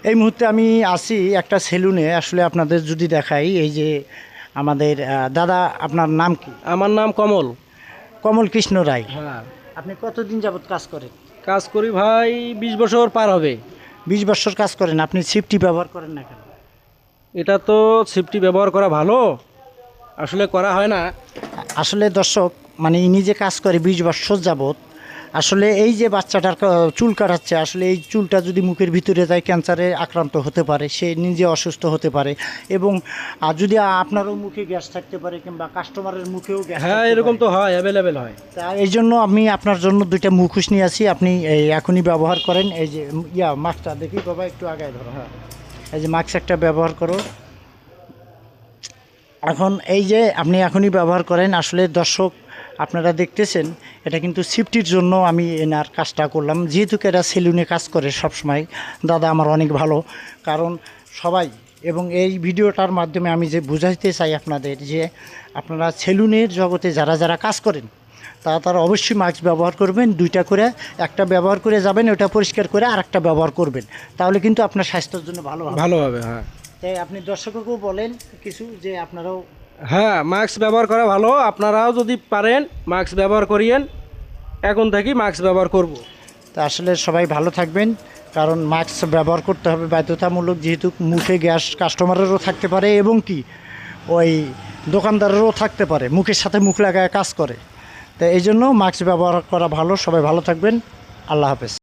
এই মুহূর্তে আমি আছি একটা সেলুনে। আসলে আপনাদের যদি দেখাই, এই যে আমাদের দাদা, আপনার নাম কি? আমার নাম কমল। কমল কৃষ্ণ রায়। হ্যাঁ, আপনি কতদিন যাবত কাজ করেন? কাজ করি ভাই 20 বছর পার হবে। 20 বছর কাজ করেন। আপনি সিফটি ব্যবহার করেন না কেন? এটা তো সেফটি ব্যবহার করা ভালো, আসলে করা হয় না। আসলে দর্শক, মানে ইনি যে কাজ করে 20 বছর যাবত, আসলে এই যে বাচ্চাটার চুল কাটাচ্ছে, আসলে এই চুলটা যদি মুখের ভিতরে যায় ক্যান্সারে আক্রান্ত হতে পারে, সে নিজে অসুস্থ হতে পারে। এবং যদি আপনারও মুখে গ্যাস থাকতে পারে কিংবা কাস্টমারের মুখেও গ্যাস হ্যাঁ, থাকতে এরকম পারে। তো হয়, অ্যাভেলেবেল হয়। তা এই জন্য আমি আপনার জন্য 2টা মুখোশ নিয়ে আসি। আপনি এই এখনই ব্যবহার করেন। এই যে মাস্কটা দেখি বাবা, একটু আগায় ধরো। হ্যাঁ, এই যে মাস্ক একটা ব্যবহার করো এখন। এই যে আপনি এখনই ব্যবহার করেন। আসলে দর্শক, আপনারা দেখতেছেন, এটা কিন্তু সেফটির জন্য আমি এনার কাজটা করলাম। যেহেতু এরা সেলুনে কাজ করে সবসময়, দাদা আমার অনেক ভালো। কারণ সবাই, এবং এই ভিডিওটার মাধ্যমে আমি যে বুঝাইতে চাই আপনাদের, যে আপনারা সেলুনের জগতে যারা যারা কাজ করেন, তারা অবশ্যই মাস্ক ব্যবহার করবেন। 2টা করে, একটা ব্যবহার করে যাবেন, ওটা পরিষ্কার করে আরেকটা ব্যবহার করবেন। তাহলে কিন্তু আপনার স্বাস্থ্যের জন্য ভালো হবে। ভালো হবে, হ্যাঁ। তাই আপনি দর্শককেও বলেন কিছু, যে আপনারাও। হ্যাঁ, মাস্ক ব্যবহার করা ভালো, আপনারাও যদি পারেন মাস্ক ব্যবহার করিয়েন। এখন থেকেই মাস্ক ব্যবহার করব। তা আসলে সবাই ভালো থাকবেন, কারণ মাস্ক ব্যবহার করতে হবে বাধ্যতামূলক। যেহেতু মুখে গ্যাস কাস্টমারেরও থাকতে পারে, এবং কি ওই দোকানদারেরও থাকতে পারে, মুখের সাথে মুখ লাগায় কাজ করে। তো এই জন্য মাস্ক ব্যবহার করা ভালো। সবাই ভালো থাকবেন। আল্লাহ হাফেজ।